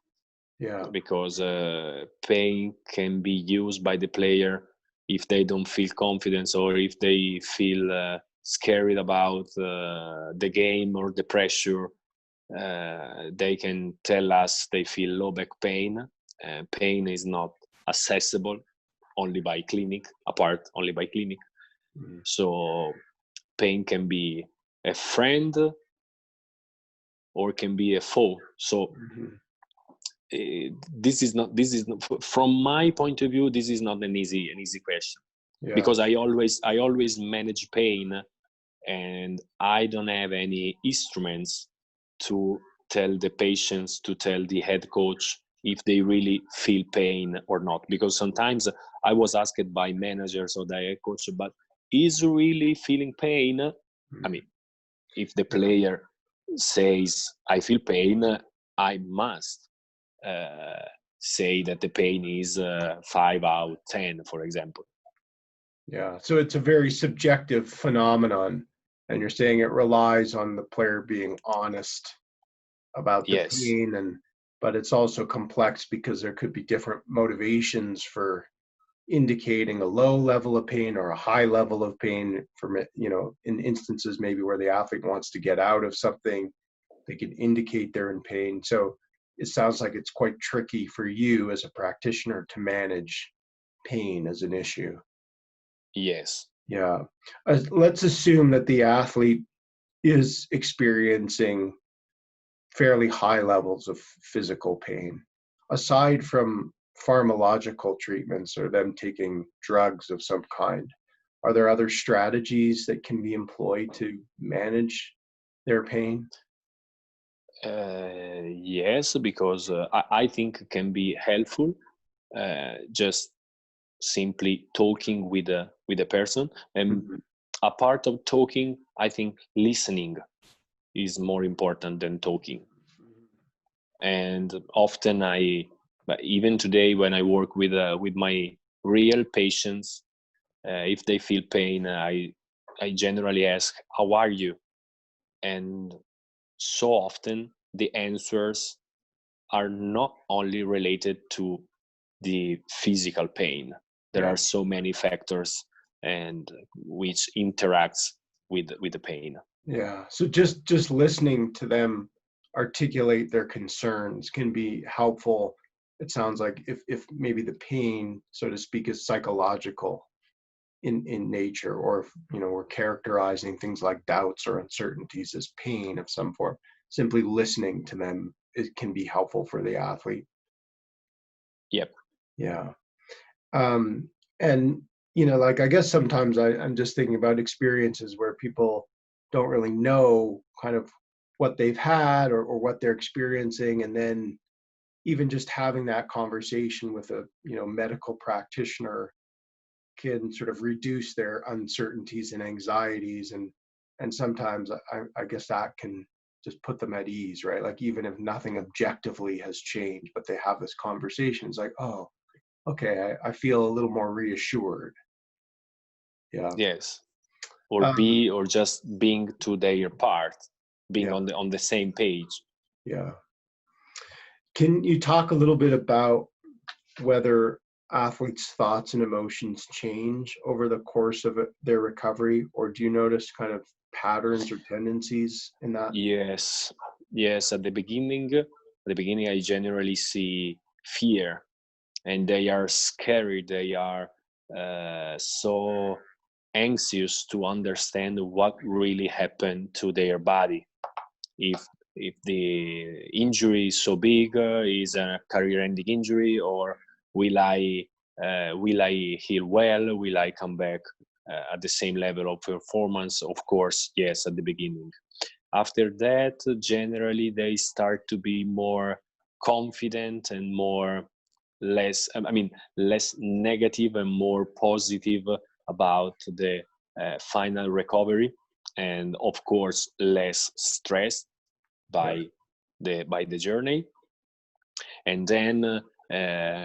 Yeah. because pain can be used by the player if they don't feel confidence, or if they feel scared about the game or the pressure. They can tell us they feel low back pain. Pain is not accessible only by clinic, apart only by clinic. Mhm. So pain can be a friend or can be a foe. So Mhm. this is not, from my point of view, this is not an easy question, Yeah. because I always manage pain, and I don't have any instruments to tell the patients, to tell the head coach if they really feel pain or not. Because sometimes I was asked by managers or the head coach, but is really feeling pain? I Mhm. mean, if the Yeah. player says I feel pain, I must uh, say that the pain is 5 out of 10, for example. Yeah. So it's a very subjective phenomenon, and you're saying it relies on the player being honest about the Yes, pain, and but it's also complex because there could be different motivations for indicating a low level of pain or a high level of pain. From it, in instances maybe where the athlete wants to get out of something, they can indicate they're in pain. So it sounds like it's quite tricky for you as a practitioner to manage pain as an issue. yes. Yeah. Let's assume that the athlete is experiencing fairly high levels of physical pain. Aside from pharmacological treatments or them taking drugs of some kind, are there other strategies that can be employed to manage their pain? Yes, because I think it can be helpful, just simply talking with a person. And Mhm. a part of talking, I think listening is more important than talking. And often but even today when I work with my real patients, if they feel pain, I generally ask, "How are you?" And so often the answers are not only related to the physical pain. There Yeah. are so many factors and which interacts with the pain. Yeah. So just listening to them articulate their concerns can be helpful. It sounds like if maybe the pain, so to speak, is psychological in nature, or if we're characterizing things like doubts or uncertainties as pain of some form, simply listening to them, it can be helpful for the athlete. Yep. Yeah. And like, I guess sometimes I'm just thinking about experiences where people don't really know kind of what they've had, or what they're experiencing, and then even just having that conversation with a medical practitioner can sort of reduce their uncertainties and anxieties, and sometimes I guess that can just put them at ease, right? Like, even if nothing objectively has changed, but they have this conversation, it's like, oh, okay, I feel a little more reassured. Yeah. Yes. Or um be or just being to their part, being yeah. on the same page. Yeah. Can you talk a little bit about whether athletes' thoughts and emotions change over the course of their recovery, or do you notice kind of patterns or tendencies in that? Yes, yes. At the beginning, I generally see fear, and they are scared. They are so anxious to understand what really happened to their body. If the injury is so big, is a career-ending injury, or will I heal well? Will I come back at the same level of performance? Of course, yes. At the beginning. After that, generally they start to be more confident and less negative and more positive about final recovery, and of course less stress by the journey. And then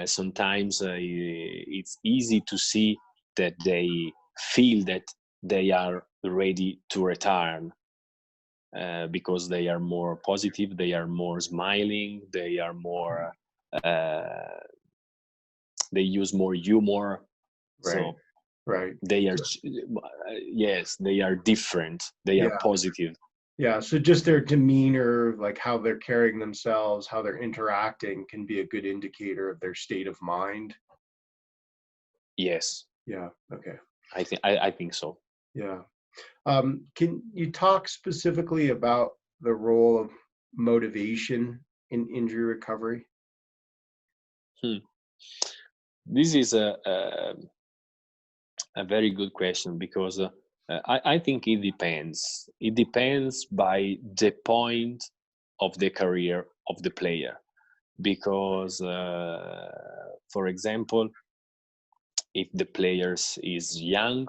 sometimes it's easy to see that they feel that they are ready to return, because they are more positive, they are more smiling, they are more they use more humor. So they are, yes, they are different, they are positive. Yeah, so just their demeanor, like how they're carrying themselves, how they're interacting, can be a good indicator of their state of mind. Yes. Yeah. Okay. I think so. Yeah. Can you talk specifically about the role of motivation in injury recovery? This is a very good question, because I think it depends. It depends by the point of the career of the player, because, for example, if the player is young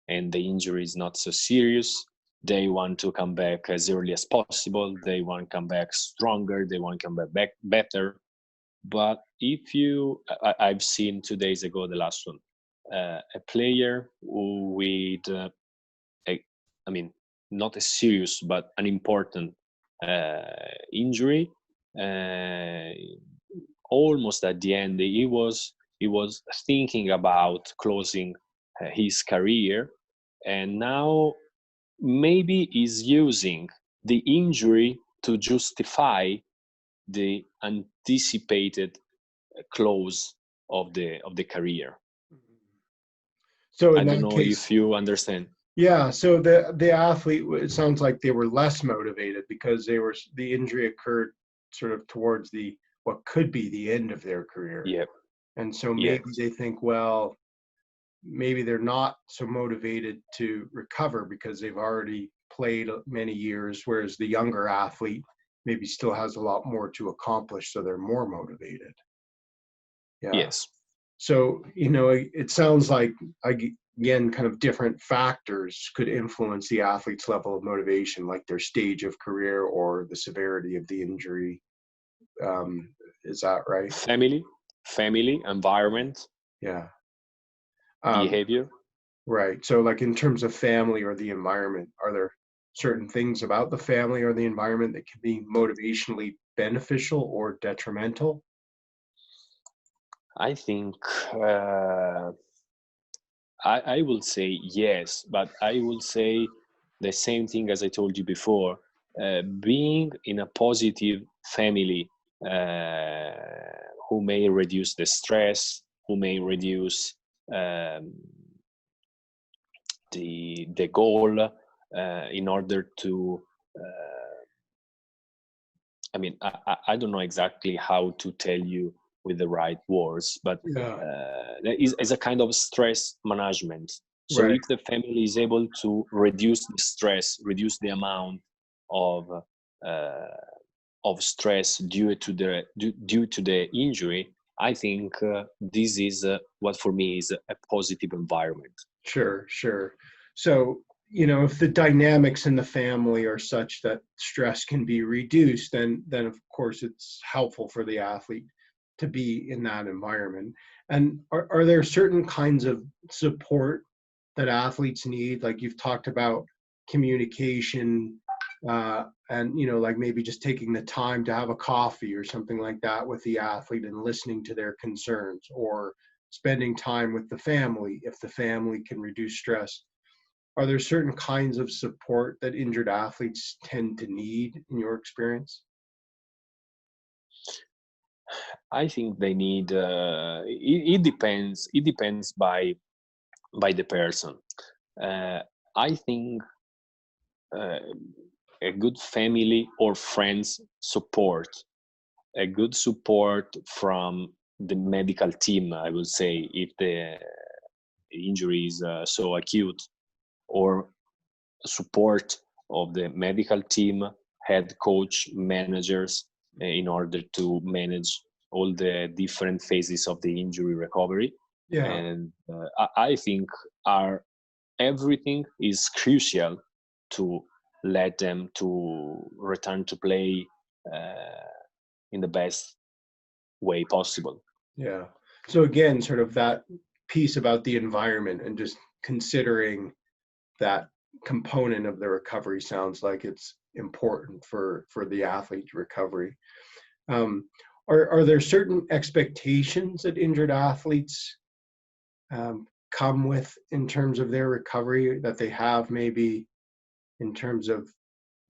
and the injury is not so serious, they want to come back as early as possible. They want to come back stronger. They want to come back better. But if I've seen 2 days ago, the last one, a player with, I mean, not a serious, but an important injury. Almost at the end, he was thinking about closing his career, and now maybe he's using the injury to justify the anticipated close of the career. So I in don't that know case, if you understand. yeah, so the athlete, it sounds like they were less motivated because the injury occurred sort of towards what could be the end of their career. Yeah. And so Yeah. maybe they think, well, maybe they're not so motivated to recover because they've already played many years, whereas the younger athlete maybe still has a lot more to accomplish, so they're more motivated. Yeah. Yes. So, it sounds like, again, kind of different factors could influence the athlete's level of motivation, like their stage of career or the severity of the injury. Is that right? Family, environment. Yeah. Behavior. Right. So, like in terms of family or the environment, are there certain things about the family or the environment that can be motivationally beneficial or detrimental? I think I will say yes, but I will say the same thing as I told you before. Being in a positive family, who may reduce the stress, who may reduce the goal, in order to. I don't know exactly how to tell you with the right words, but there is a kind of stress management. So Right. if the family is able to reduce the stress, reduce the amount of stress due to the injury, I think this is what for me is a positive environment. Sure. So, if the dynamics in the family are such that stress can be reduced, then of course it's helpful for the athlete to be in that environment. And are there certain kinds of support that athletes need? Like you've talked about communication, and like maybe just taking the time to have a coffee or something like that with the athlete and listening to their concerns, or spending time with the family if the family can reduce stress. Are there certain kinds of support that injured athletes tend to need in your experience? I think they need. It depends. It depends by the person. I think a good family or friends support, a good support from the medical team, I would say, if the injury is so acute, or support of the medical team, head coach, managers, in order to manage all the different phases of the injury recovery. Yeah. And I think are everything is crucial to let them to return to play in the best way possible. Yeah. So again, sort of that piece about the environment and just considering that component of the recovery sounds like it's important for the athlete's recovery. Um, are there certain expectations that injured athletes come with in terms of their recovery that they have, maybe in terms of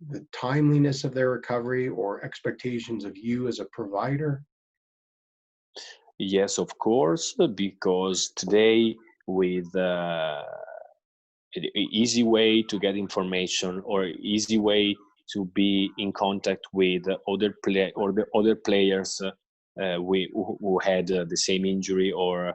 the timeliness of their recovery or expectations of you as a provider? Yes, of course, because today with easy way to get information or easy way to be in contact with other other players who had the same injury, or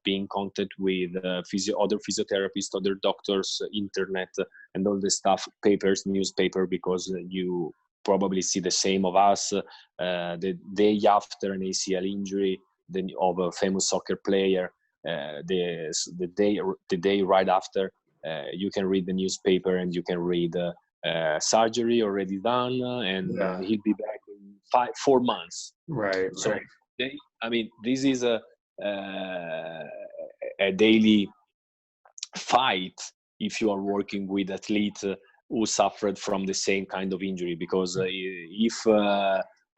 be in contact with other physiotherapists, other doctors, internet, and all the stuff, papers, newspaper, because you probably see the same of us the day after an ACL injury of a famous soccer player. The day right after, you can read the newspaper and you can read surgery already done, and he'll be back in 4 months. Right. So this is a daily fight if you are working with athletes who suffered from the same kind of injury, because if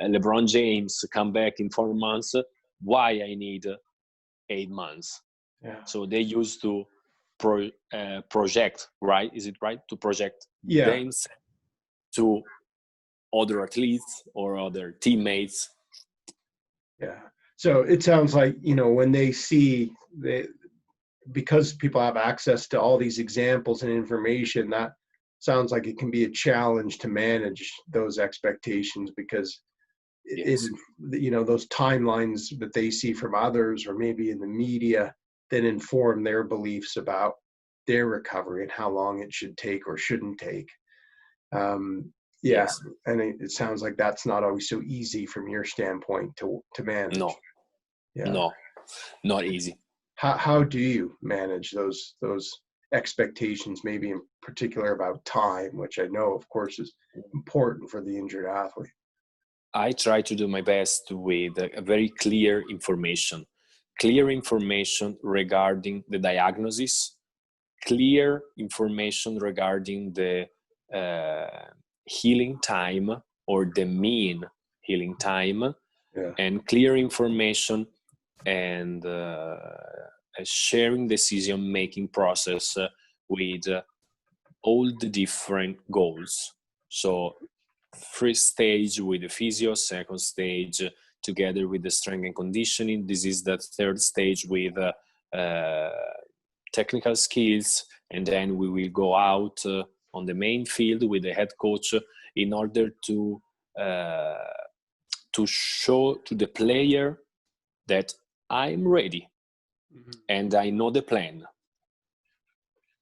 LeBron James come back in 4 months, why I need 8 months? Yeah. So they used to project, right? Is it right to project themselves to other athletes or other teammates? Yeah. So it sounds like, when they see because people have access to all these examples and information, that sounds like it can be a challenge to manage those expectations, because those timelines that they see from others or maybe in the media that inform their beliefs about their recovery and how long it should take or shouldn't take. Yes. And it sounds like that's not always so easy from your standpoint to manage. No, not easy. How do you manage those expectations, maybe in particular about time, which I know, of course, is important for the injured athlete? I try to do my best with a very clear information regarding the diagnosis, clear information regarding the healing time or the mean healing time, and clear information and sharing decision-making process with all the different goals. So first stage with the physio, second stage together with the strength and conditioning. This is the third stage with technical skills, and then we will go out on the main field with the head coach in order to show to the player that I'm ready and I know the plan.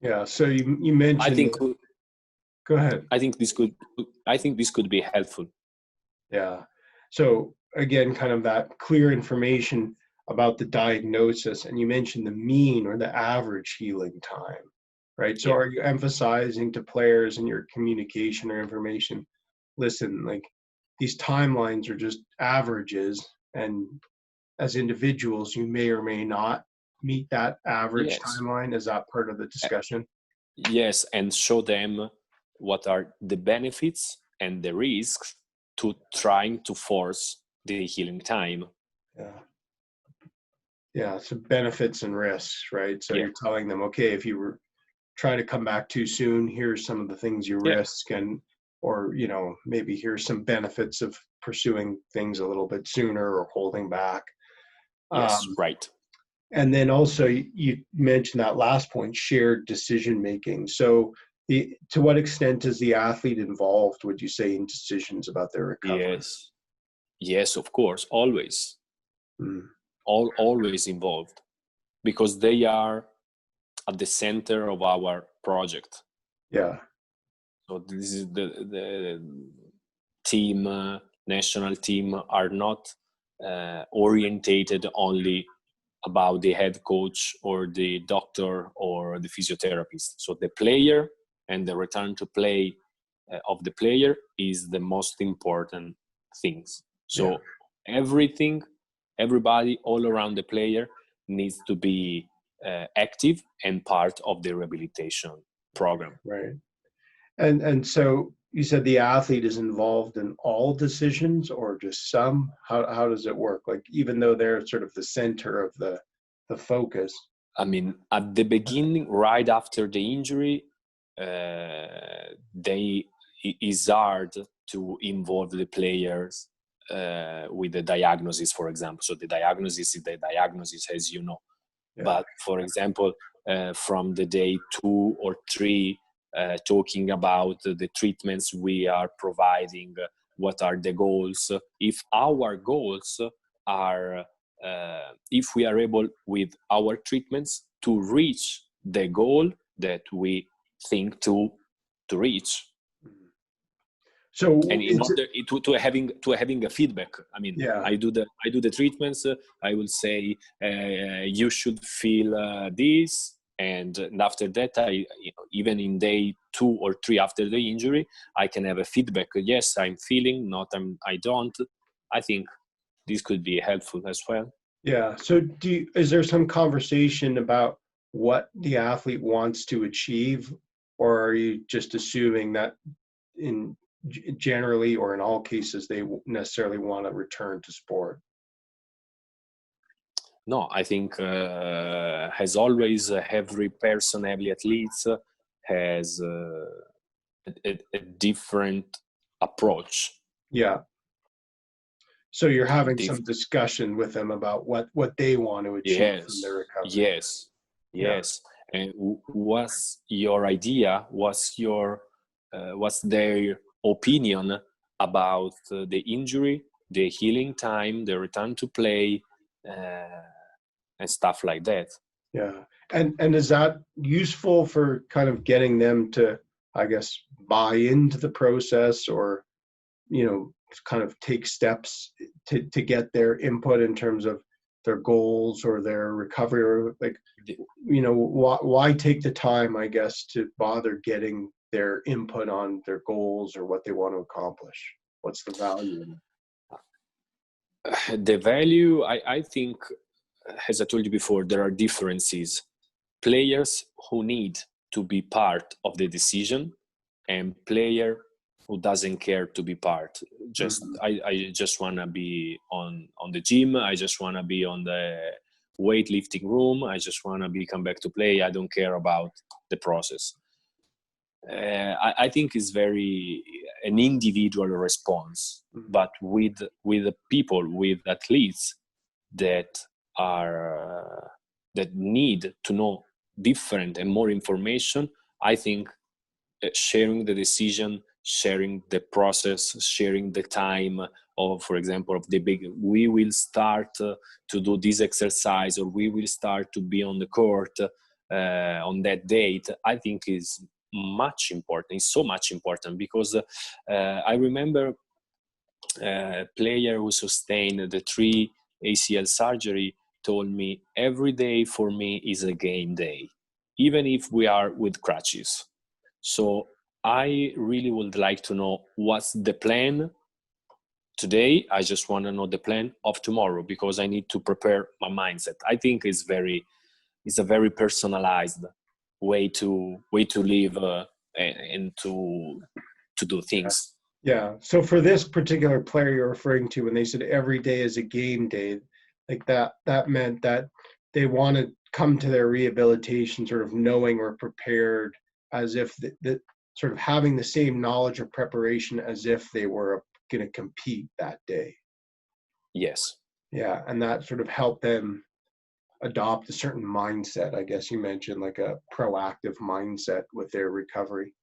Yeah. So you mentioned. Go ahead. I think this could be helpful. Yeah. So again, kind of that clear information about the diagnosis, and you mentioned the mean or the average healing time, right? So are you emphasizing to players in your communication or information, listen, like these timelines are just averages, and as individuals, you may or may not meet that average timeline? Is that part of the discussion? Yes, and show them what are the benefits and the risks to trying to force the healing time. Yeah, so benefits and risks, right? So you're telling them, okay, if you were trying to come back too soon, here's some of the things you risk, and or maybe here's some benefits of pursuing things a little bit sooner or holding back. Yes, right. And then also you mentioned that last point, shared decision making. So to what extent is the athlete involved, would you say, in decisions about their recovery? Yes, of course, always. Always involved, because they are at the center of our project. Yeah. So this is the team, national team are not orientated only about the head coach or the doctor or the physiotherapist. So the player and the return to play of the player is the most important things. So everybody all around the player needs to be active and part of the rehabilitation program. Right. And so you said the athlete is involved in all decisions or just some? How does it work? Like, even though they're sort of the center of the focus. I mean, at the beginning, right after the injury, it's hard to involve the players with the diagnosis, for example. So the diagnosis is the diagnosis, as you know. Yeah. But for example, from the day 2 or 3, talking about the treatments we are providing, what are the goals. If our goals are, if we are able with our treatments to reach the goal that we think to reach. So, and in order to having a feedback, I mean, I do the treatments. I will say you should feel this, and after that, even in day 2 or 3 after the injury, I can have a feedback. Yes, I'm feeling. Not, I don't. I think this could be helpful as well. Yeah. So, is there some conversation about what the athlete wants to achieve, or are you just assuming that in generally or in all cases they necessarily want to return to sport? No, I think as always, every person, every athlete has a different approach. Yeah. So you're having some discussion with them about what they want to achieve from their recovery. Yes. And what's your idea? What's their opinion about the injury, the healing time, the return to play, and stuff like that. Yeah. And is that useful for kind of getting them to, I guess, buy into the process, or, kind of take steps to get their input in terms of their goals or their recovery, or like, why take the time, I guess, to bother getting their input on their goals or what they want to accomplish? What's the value in it? The value, I think, as I told you before, there are differences. Players who need to be part of the decision, and player who doesn't care to be part. I just want to be on the gym. I just want to be on the weightlifting room. I just want to come back to play. I don't care about the process. I think it's very an individual response, but with people, with athletes that need to know different and more information, I think sharing the decision, sharing the process, sharing the time of, for example, of the big, we will start to do this exercise, or we will start to be on the court on that date, I think is much important. It's so much important because I remember a player who sustained the 3 ACL surgery told me, every day for me is a game day, even if we are with crutches. So I really would like to know what's the plan today. I just want to know the plan of tomorrow, because I need to prepare my mindset. I think it's a very personalized way to live and to do things. Yeah. So for this particular player you're referring to, when they said every day is a game day, like that meant that they want to come to their rehabilitation sort of knowing or prepared, as if the sort of having the same knowledge or preparation as if they were going to compete that day. Yes. Yeah. And that sort of helped them adopt a certain mindset. I guess you mentioned like a proactive mindset with their recovery.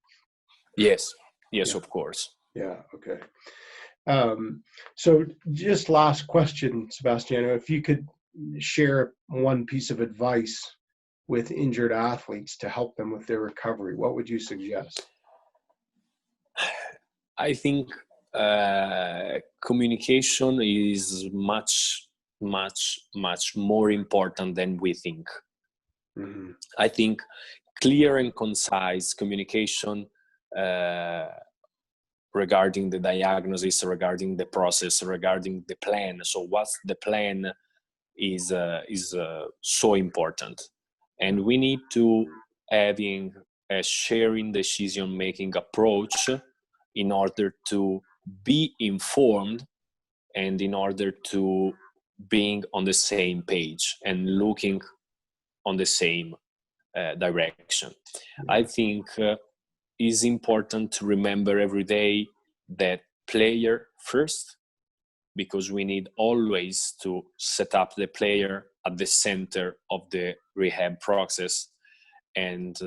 Yes, yeah. Of course. Yeah. Okay. So just last question, Sebastiano, if you could share one piece of advice with injured athletes to help them with their recovery, what would you suggest? I think communication is much much more important than we think. Mm-hmm. I think clear and concise communication regarding the diagnosis, regarding the process, regarding the plan. So what's the plan is so important. And we need to having a sharing decision-making approach in order to be informed and in order to being on the same page and looking on the same direction. I think it's important to remember every day that player first, because we need always to set up the player at the center of the rehab process, and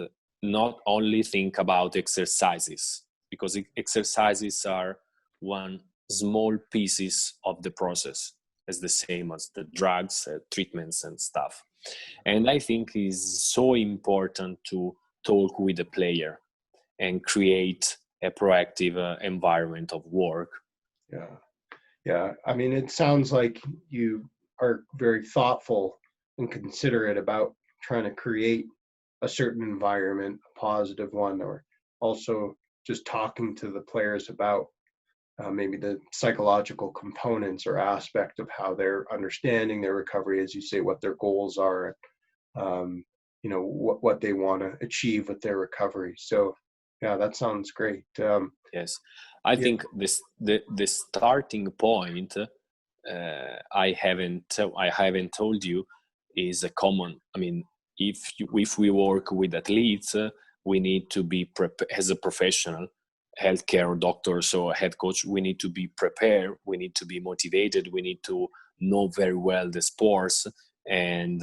not only think about exercises, because exercises are one small pieces of the process, as the same as the drugs, treatments and stuff. And I think it's so important to talk with the player and create a proactive environment of work. Yeah. Yeah. I mean, it sounds like you are very thoughtful and considerate about trying to create a certain environment, a positive one, or also just talking to the players about maybe the psychological components or aspect of how they're understanding their recovery, as you say, what their goals are, you know, what they want to achieve with their recovery. So yeah, that sounds great. Yes, I think the starting point I haven't told you is a common. I mean, if we work with athletes, we need to be as a professional, healthcare doctor, so a head coach. We need to be prepared. We need to be motivated. We need to know very well the sports, and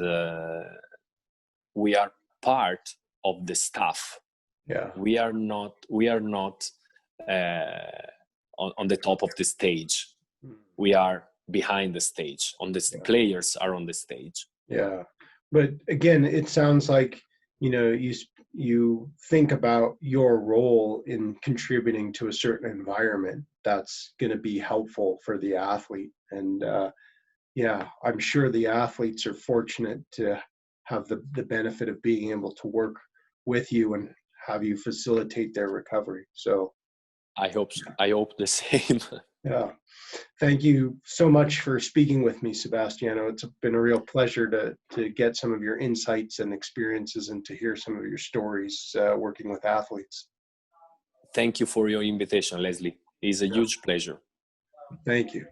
we are part of the staff. Yeah. We are not on the top of the stage. We are behind the stage. Players are on the stage. Yeah, but again, it sounds like, you know, you think about your role in contributing to a certain environment that's going to be helpful for the athlete. And yeah, I'm sure the athletes are fortunate to have the benefit of being able to work with you and have you facilitate their recovery. So I hope the same. yeah. Thank you so much for speaking with me, Sebastiano. It's been a real pleasure to get some of your insights and experiences and to hear some of your stories working with athletes. Thank you for your invitation, Leslie. It's a huge pleasure. Thank you.